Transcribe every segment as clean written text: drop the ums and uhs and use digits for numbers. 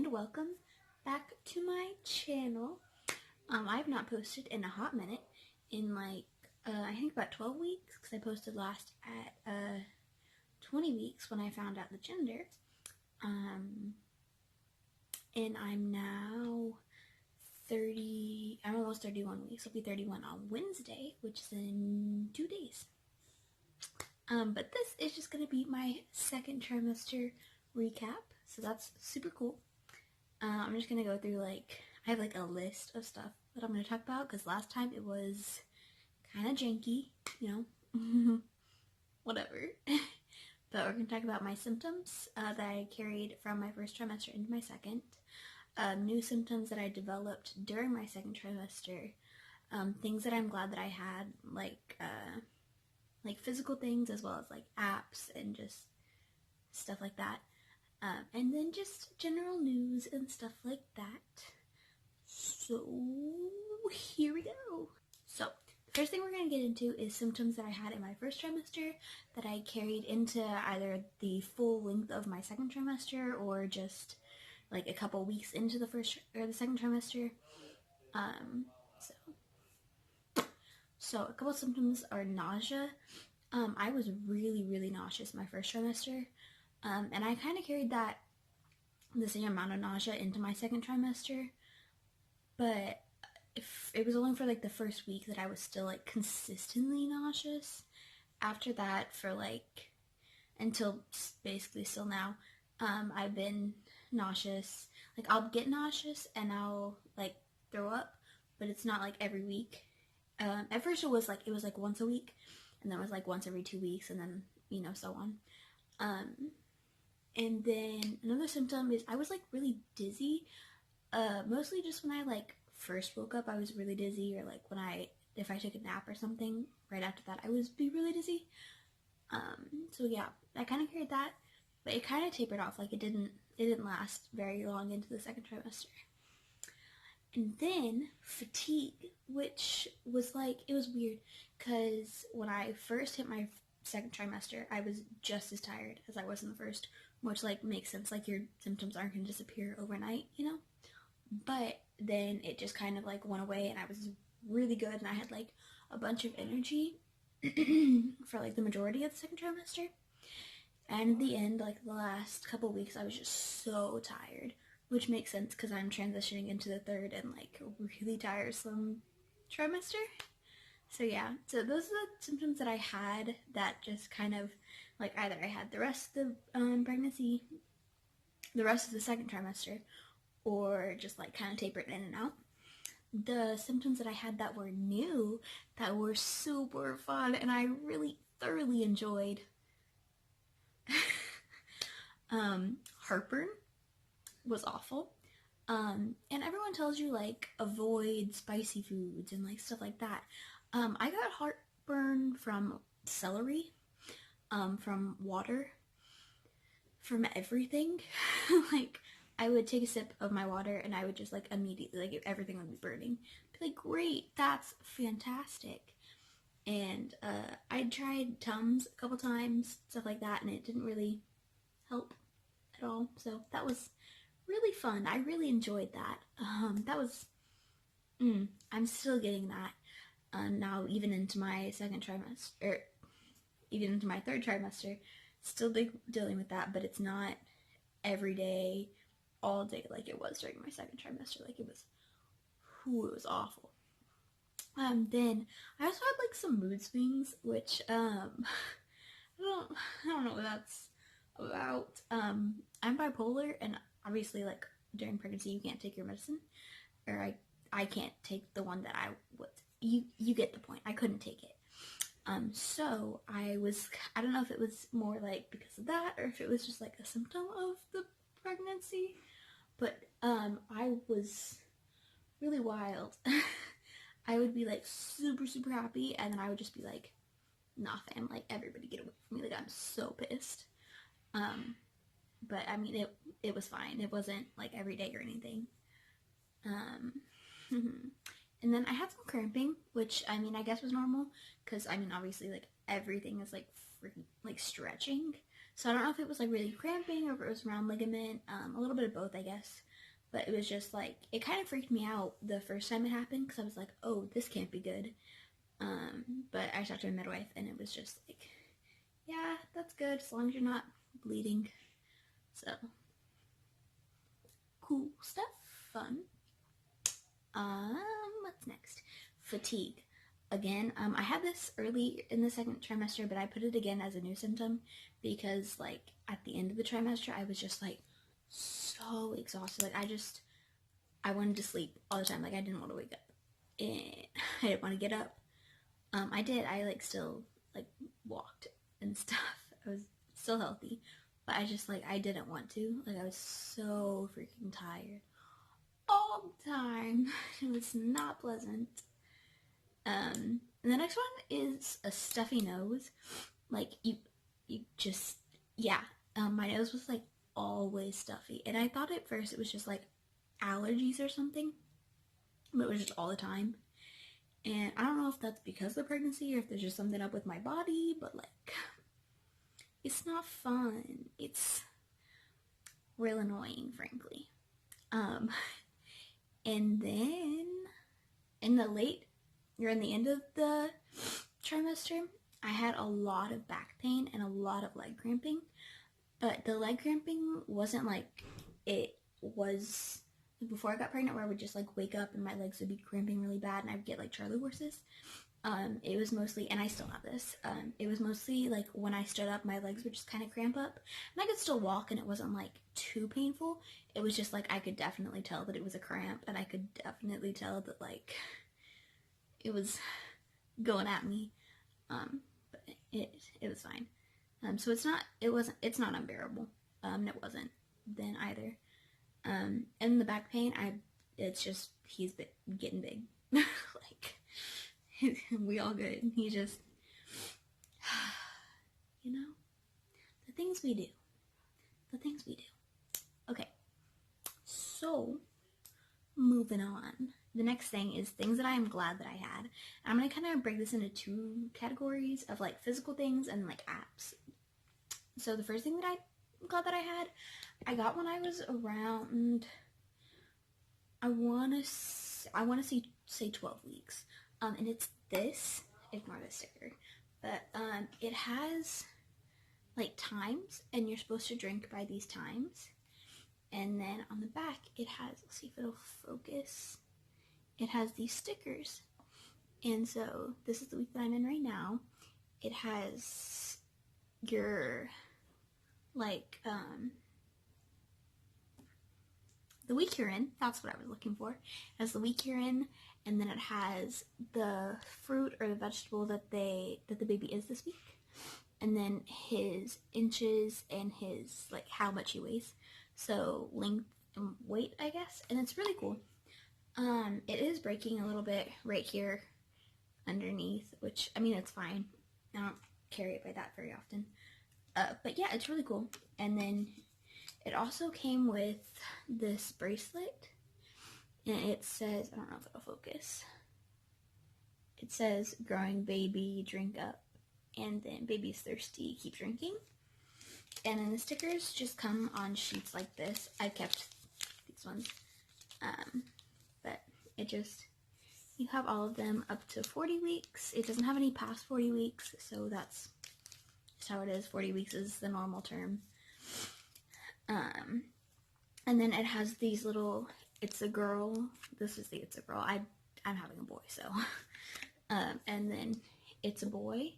and welcome back to my channel. I have not posted in a hot minute, in like I think about 12 weeks, because I posted last at 20 weeks when I found out the gender. And I'm now 30, I'm almost 31 weeks. I'll be 31 on Wednesday, which is in 2 days. But this is just going to be my second trimester recap, so that's super cool. I'm just going to go through, I have a list of stuff that I'm going to talk about, because last time it was kind of janky, whatever. But we're going to talk about my symptoms that I carried from my first trimester into my second, new symptoms that I developed during my second trimester, things that I'm glad that I had, like physical things, as well as apps and just stuff like that. And then just general news and stuff like that. So here we go. So the first thing we're going to get into is symptoms that I had in my first trimester that I carried into either the full length of my second trimester or just a couple weeks into the first or the second trimester. So a couple of symptoms are nausea. I was really nauseous my first trimester. And I kind of carried the same amount of nausea into my second trimester, but it was only for the first week that I was still consistently nauseous. After that, for until basically still now, I've been nauseous. I'll get nauseous and I'll throw up, but it's not every week. At first it was once a week, and then it was once every 2 weeks, and then so on. And then another symptom is I was really dizzy, mostly just when I first woke up I was really dizzy, or if I took a nap or something right after that I would be really dizzy. So yeah, I kind of carried that, but it kind of tapered off. It didn't last very long into the second trimester. And then fatigue, which was it was weird, because when I first hit my second trimester I was just as tired as I was in the first, which makes sense, your symptoms aren't going to disappear overnight, but then it just kind of went away, and I was really good, and I had a bunch of energy for the majority of the second trimester. And in the end, the last couple weeks I was just so tired, which makes sense because I'm transitioning into the third and really tiresome trimester. So yeah, so those are the symptoms that I had that just kind of either I had the rest of the pregnancy, the rest of the second trimester, or just kind of tapered in and out. The symptoms that I had that were new, that were super fun, and I really thoroughly enjoyed, heartburn was awful. And everyone tells you avoid spicy foods and stuff like that. I got heartburn from celery, from water, from everything. I would take a sip of my water and I would just immediately, everything would be burning. Be great, that's fantastic. And I tried Tums a couple times, stuff like that, and it didn't really help at all. So that was really fun. I really enjoyed that. That was, I'm still getting that now, even into my second trimester, or even into my third trimester, still dealing with that, but it's not every day, all day like it was during my second trimester. It was awful. Then I also had some mood swings, which I don't know what that's about. I'm bipolar, and obviously during pregnancy you can't take your medicine, or I can't take the one that I would. You get the point. I couldn't take it. So I don't know if it was more because of that, or if it was just a symptom of the pregnancy, but I was really wild. I would be super happy, and then I would just be nah fam, everybody get away from me, I'm so pissed. But I mean it was fine. It wasn't every day or anything. And then I had some cramping, which I mean I guess was normal, because I mean obviously everything is freaking stretching. So I don't know if it was really cramping or if it was around ligament, a little bit of both I guess. but it was just like, it kind of freaked me out the first time it happened because I was like, oh, this can't be good. But I talked to my midwife and it was just like, yeah, that's good as long as you're not bleeding. So, cool stuff, fun. What's next? Fatigue. Again, I had this early in the second trimester, but I put it again as a new symptom because, like, at the end of the trimester, I was just, like, so exhausted. Like, I wanted to sleep all the time. Like, I didn't want to wake up. And I didn't want to get up. I did. I, like, still, like, walked and stuff. I was still healthy. But I just, like, I didn't want to. Like, I was so freaking tired all the time. It was not pleasant. And the next one is a stuffy nose. Like, you just, yeah. My nose was, like, always stuffy. And I thought at first it was just, like, allergies or something. But it was just all the time. And I don't know if that's because of the pregnancy or if there's just something up with my body. But, like, it's not fun. It's real annoying, frankly. And then in the end of the trimester, I had a lot of back pain and a lot of leg cramping. But the leg cramping wasn't like it was before I got pregnant, where I would just like wake up and my legs would be cramping really bad and I would get like Charlie horses. It was mostly, and I still have this, it was mostly like when I stood up, my legs would just kind of cramp up, and I could still walk and it wasn't like too painful. It was just like, I could definitely tell that it was a cramp, and I could definitely tell that like, it was going at me, but it was fine. So it's not unbearable. It wasn't then either. And the back pain, it's just, he's getting big. Like, we all good. He just, you know, the things we do. Okay, so moving on. The next thing is things that I am glad that I had. And I'm going to kind of break this into two categories of like physical things and like apps. So the first thing that I'm glad that I got when I was around, I want to say 12 weeks. And it's this, ignore the sticker, but it has like times, and you're supposed to drink by these times. And then on the back, it has, let's see if it'll focus, it has these stickers. And so this is the week that I'm in right now. It has your, like, the week you're in, that's what I was looking for. It has the week you're in, and then it has the fruit or the vegetable that the baby is this week, and then his inches and his, like, how much he weighs. So length and weight, I guess, and it's really cool. It is breaking a little bit right here underneath, which, I mean, it's fine. I don't carry it by that very often. But yeah, it's really cool. And then it also came with this bracelet, and it says, I don't know if it'll focus, it says, growing baby, drink up, and then baby's thirsty, keep drinking. And then the stickers just come on sheets like this. I kept these ones, but it just, you have all of them up to 40 weeks. It doesn't have any past 40 weeks, so that's just how it is. 40 weeks is the normal term. And then it has these little, it's a girl, this is the it's a girl, I'm having a boy, so, and then it's a boy,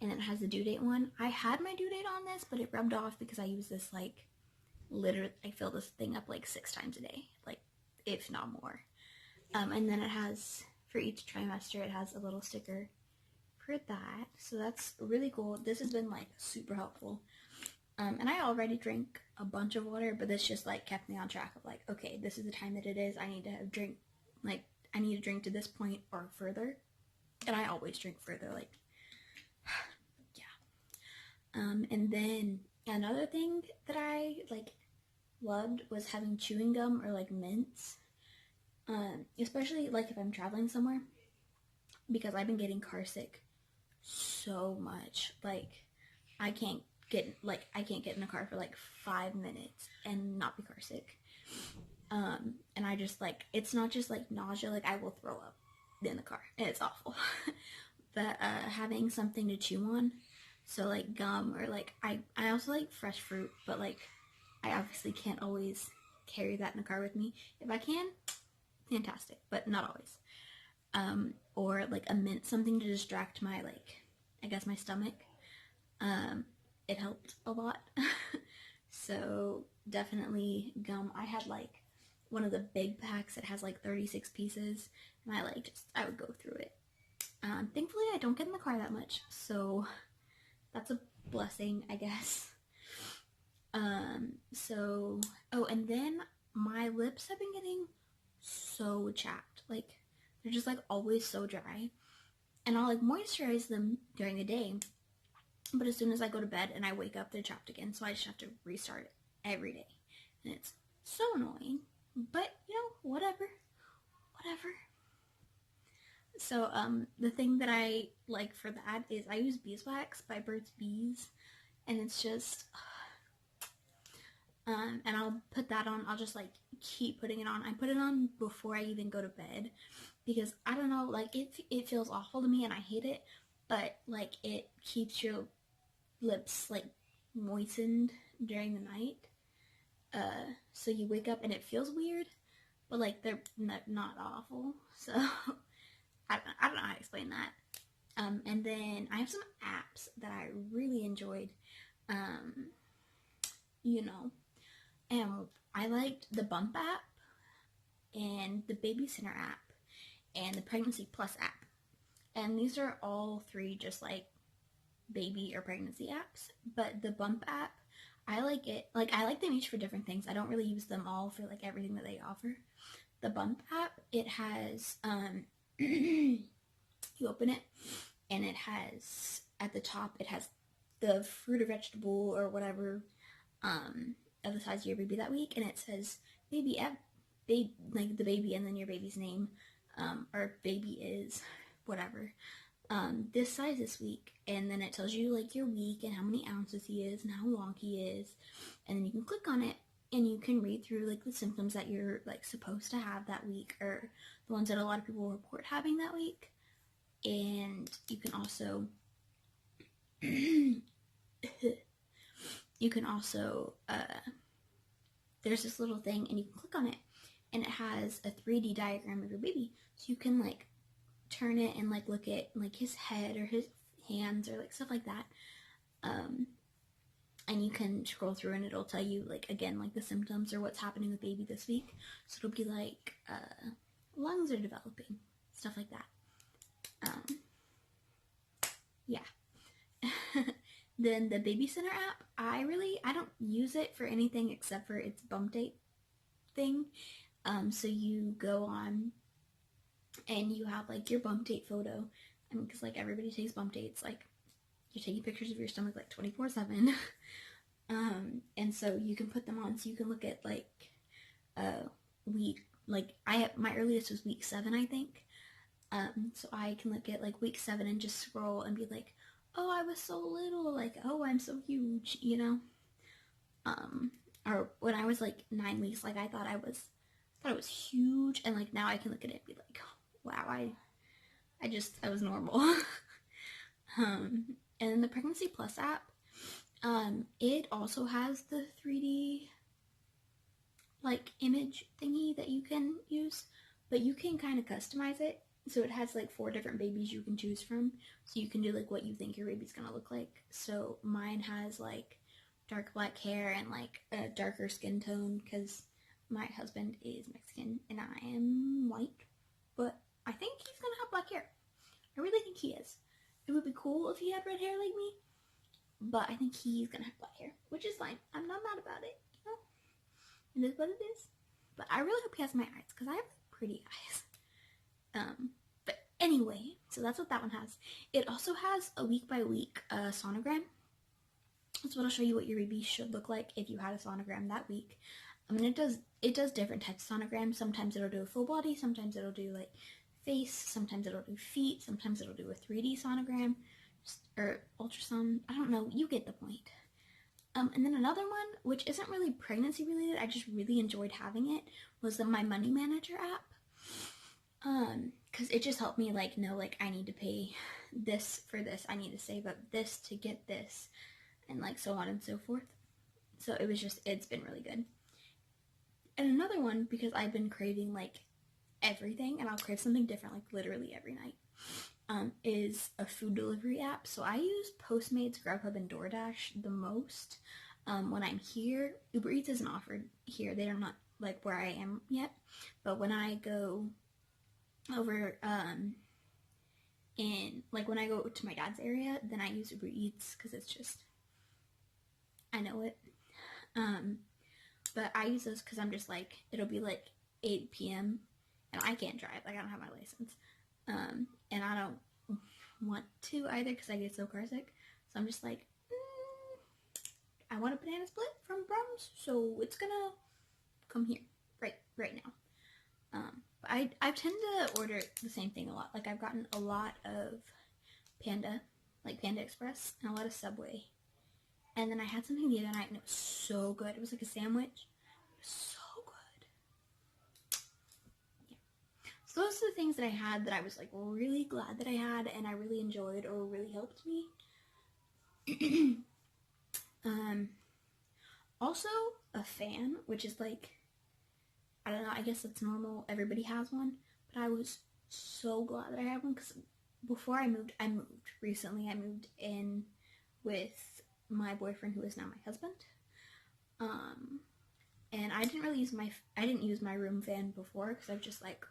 and it has the due date one. I had my due date on this, but it rubbed off because I use this, like, literally, I fill this thing up, like, 6 times a day, like, if not more. And then it has, for each trimester, it has a little sticker for that, so that's really cool. This has been, like, super helpful. And I already drink a bunch of water, but this just, like, kept me on track of, like, okay, this is the time that it is. I need to drink, like, I need to drink to this point or further. And I always drink further, like, yeah. And then another thing that I, like, loved was having chewing gum or, like, mints. Especially, like, if I'm traveling somewhere. Because I've been getting car sick so much. Like, I can't get in a car for like 5 minutes and not be car sick. And I just like, it's not just like nausea, like I will throw up in the car and it's awful. But having something to chew on, so like gum, or like I also like fresh fruit, but like I obviously can't always carry that in the car with me. If I can, fantastic, but not always. Or like a mint, something to distract my, like, I guess my stomach. It helped a lot. So definitely gum. I had like one of the big packs. It has like 36 pieces, and I would go through it. Thankfully, I don't get in the car that much, so that's a blessing, I guess. Oh, and then my lips have been getting so chapped. Like, they're just like always so dry. And I'll like moisturize them during the day, but as soon as I go to bed and I wake up, they're chapped again. So I just have to restart it every day. And it's so annoying. But, you know, whatever. So, the thing that I like for that is I use beeswax by Burt's Bees. And it's just, and I'll put that on. I'll just like keep putting it on. I put it on before I even go to bed because I don't know, like it feels awful to me and I hate it, but like it keeps your lips like moistened during the night. So you wake up and it feels weird, but like they're not awful. So I don't know how to explain that. And then I have some apps that I really enjoyed. You know, and I liked the Bump app and the Baby Center app and the Pregnancy Plus app. And these are all three just like baby or pregnancy apps. But the Bump app, I like it. Like, I like them each for different things. I don't really use them all for like everything that they offer. The Bump app, it has, you open it and it has, at the top, it has the fruit or vegetable or whatever, of the size of your baby that week, and it says baby, like the baby and then your baby's name, or baby is whatever, this size this week, and then it tells you like your week and how many ounces he is and how long he is, and then you can click on it and you can read through like the symptoms that you're like supposed to have that week, or the ones that a lot of people report having that week. And you can also there's this little thing and you can click on it and it has a 3D diagram of your baby, so you can like turn it and like look at like his head or his hands or like stuff like that, and you can scroll through and it'll tell you like, again, like the symptoms or what's happening with baby this week. So it'll be like lungs are developing, stuff like that. Yeah. Then the Baby Center app, I don't use it for anything except for its bump date thing. So you go on and you have like your bump date photo. I mean, because like everybody takes bump dates, like you're taking pictures of your stomach like 24/7. And so you can put them on, so you can look at like week, like my earliest was week 7, I think. So I can look at like week 7 and just scroll and be like, oh, I was so little, like, oh, I'm so huge, you know? Or when I was like 9 weeks, like I thought I was huge, and like now I can look at it and be like, wow, I was normal. And then the Pregnancy Plus app, it also has the 3D like image thingy that you can use, but you can kind of customize it. So it has like 4 different babies you can choose from. So you can do like what you think your baby's gonna look like. So mine has like dark black hair and like a darker skin tone because my husband is Mexican and I am white. But I think he's gonna have black hair. I really think he is. It would be cool if he had red hair like me, but I think he's gonna have black hair, which is fine. I'm not mad about it, you know? It is what it is. But I really hope he has my eyes because I have pretty eyes. But anyway, so that's what that one has. It also has a week by week sonogram. So it'll show you what your baby should look like if you had a sonogram that week. I mean, it does different types of sonograms. Sometimes it'll do a full body, sometimes it'll do like face, sometimes it'll do feet, sometimes it'll do a 3D sonogram or ultrasound. I don't know, you get the point. And then another one, which isn't really pregnancy related, I just really enjoyed having it, was my money manager app. Because it just helped me like know like I need to pay this for this, I need to save up this to get this, and like so on and so forth. So it was just, it's been really good. And another one, because I've been craving like everything, and I'll crave something different like literally every night, is a food delivery app. So I use Postmates, Grubhub, and DoorDash the most. When I'm here, Uber Eats isn't offered here. They are not like where I am yet. But when I go over, when I go to my dad's area, then I use Uber Eats because it's just, I know it. But I use those because I'm just like, it'll be like 8 p.m. and I can't drive. Like I don't have my license. And I don't want to either because I get so car sick. So I'm just like, I want a banana split from Brahms, so it's gonna come here right now. But I tend to order the same thing a lot. Like I've gotten a lot of Panda, like Panda Express, and a lot of Subway. And then I had something the other night and it was so good. It was like a sandwich. It was so good. Yeah. So those are the things that I had that I was like really glad that I had and I really enjoyed or really helped me. Also a fan, which is like, I don't know, I guess it's normal. Everybody has one. But I was so glad that I had one because before I moved recently. I moved in with my boyfriend, who is now my husband, and I didn't use my room fan before because I was just like,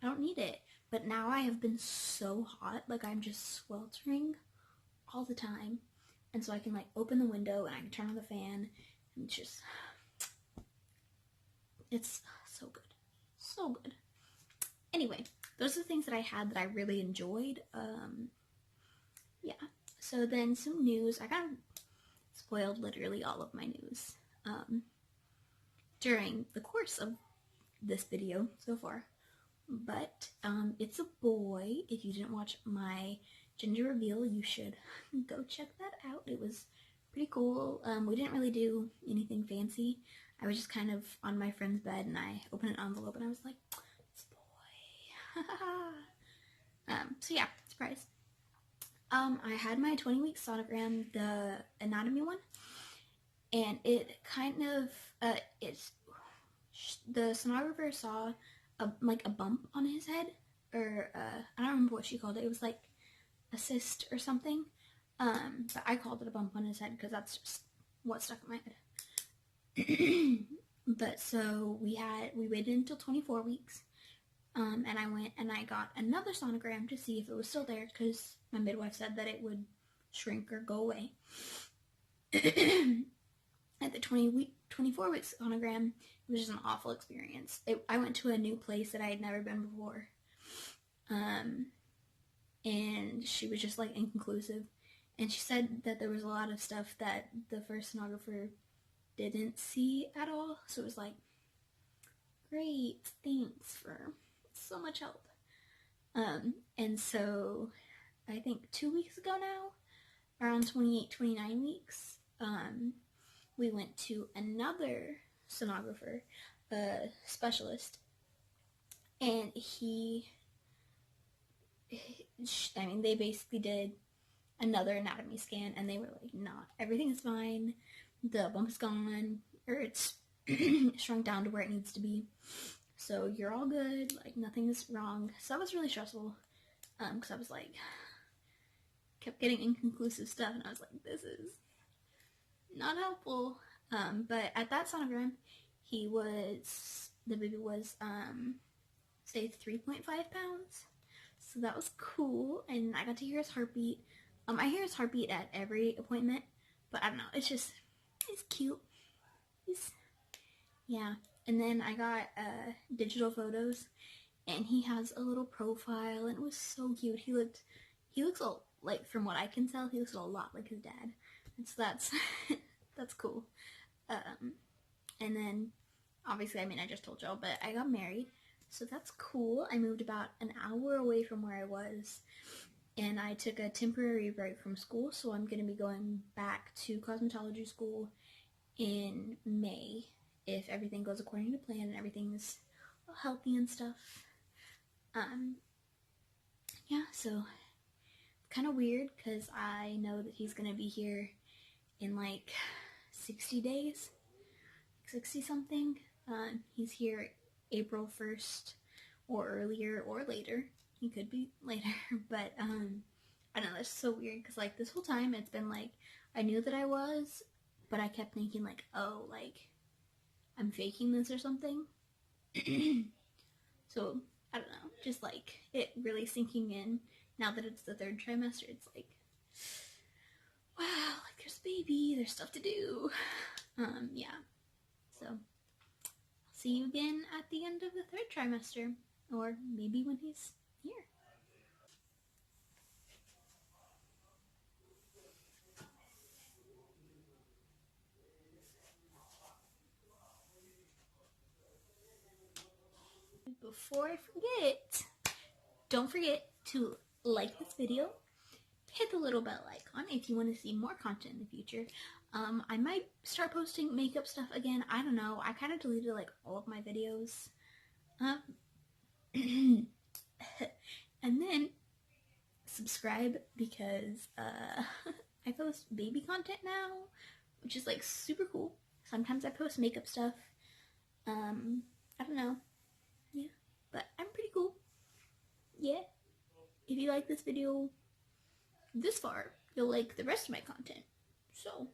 I don't need it. But now I have been so hot, like I'm just sweltering all the time, and so I can like open the window and I can turn on the fan, and it's so good. Anyway, those are the things that I had that I really enjoyed. Yeah. So then some news. I kind of spoiled literally all of my news during the course of this video so far. But it's a boy. If you didn't watch my gender reveal, you should go check that out. It was pretty cool. We didn't really do anything fancy. I was just kind of on my friend's bed and I opened an envelope and I was like, it's a boy. So yeah, surprise. I had my 20-week sonogram, the anatomy one, and it kind of, the sonographer saw a bump on his head, or, I don't remember what she called it. It was like a cyst or something, but I called it a bump on his head because that's just what stuck in my head. But so we waited until 24 weeks, and I went and I got another sonogram to see if it was still there because my midwife said that it would shrink or go away. At the 24-week sonogram, it was just an awful experience. I went to a new place that I had never been before, and she was just like inconclusive, and she said that there was a lot of stuff that the first sonographer didn't see at all, so it was like, great, thanks for so much help. And so I think 2 weeks ago now, around 28, 29 weeks, we went to another sonographer, specialist, and they basically did another anatomy scan, and they were like, nah, everything is fine, the bump is gone, or it's shrunk down to where it needs to be, so you're all good, like nothing is wrong. So that was really stressful, because I was like, kept getting inconclusive stuff, and I was like, this is not helpful. But at that sonogram, the baby was, say 3.5 pounds. So that was cool, and I got to hear his heartbeat. I hear his heartbeat at every appointment, but I don't know, it's cute. Yeah. And then I got, digital photos, and he has a little profile, and it was so cute. He looks like, from what I can tell, he looks a lot like his dad. And so that's cool. And then, obviously, I just told y'all, but I got married, so that's cool. I moved about an hour away from where I was, and I took a temporary break from school, so I'm going to be going back to cosmetology school in May if everything goes according to plan and everything's healthy and stuff. Yeah, so kind of weird because I know that he's going to be here in like 60 days, 60 something. He's here April 1st or earlier or later. He could be later, but I don't know, it's so weird because like this whole time it's been like I knew that I was, but I kept thinking like, oh, like I'm faking this or something. So I don't know, just like it really sinking in now that it's the 3rd trimester. It's like, wow, like there's a baby, there's stuff to do. Yeah, so I'll see you again at the end of the 3rd trimester, or maybe when he's here. Before I forget, don't forget to like this video, hit the little bell icon if you want to see more content in the future. I might start posting makeup stuff again. I don't know. I kind of deleted like all of my videos. And then subscribe because I post baby content now, which is like super cool. Sometimes I post makeup stuff. I don't know. Yeah, but I'm pretty cool. Yeah. If you like this video this far, you'll like the rest of my content. So